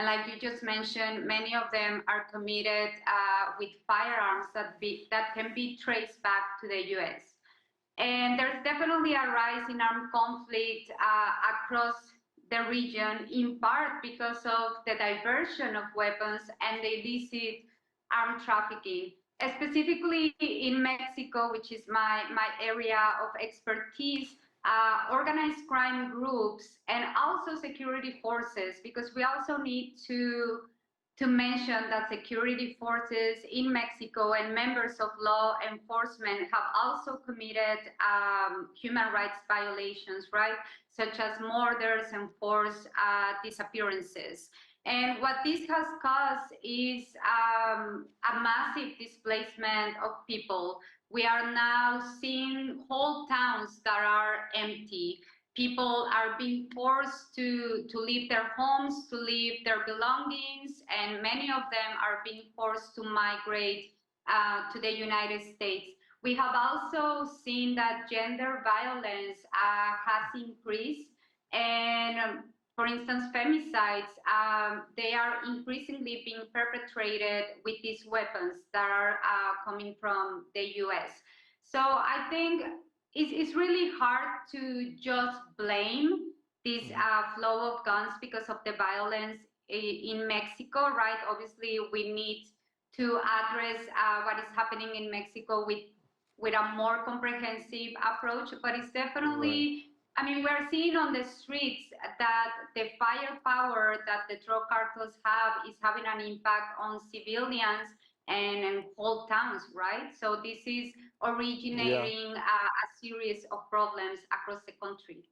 And like you just mentioned, many of them are committed with firearms that can be traced back to the US. And there's definitely a rise in armed conflict across the region, in part because of the diversion of weapons and the illicit armed trafficking. Specifically in Mexico, which is my area of expertise, organized crime groups and also security forces, because we also need to mention that security forces in Mexico and members of law enforcement have also committed human rights violations, right? Such as murders and forced disappearances. And what this has caused is a massive displacement of people. We are now seeing whole towns that are empty. People are being forced to leave their homes, to leave their belongings, and many of them are being forced to migrate to the United States. We have also seen that gender violence has increased, and for instance, femicides, they are increasingly being perpetrated with these weapons that are coming from the US. So I think it's really hard to just blame this flow of guns because of the violence in Mexico, right? Obviously, we need to address what is happening in Mexico with a more comprehensive approach, but it's definitely, I mean, we're seeing on the streets that the firepower that the drug cartels have is having an impact on civilians and whole towns, right? So this is originating a series of problems across the country.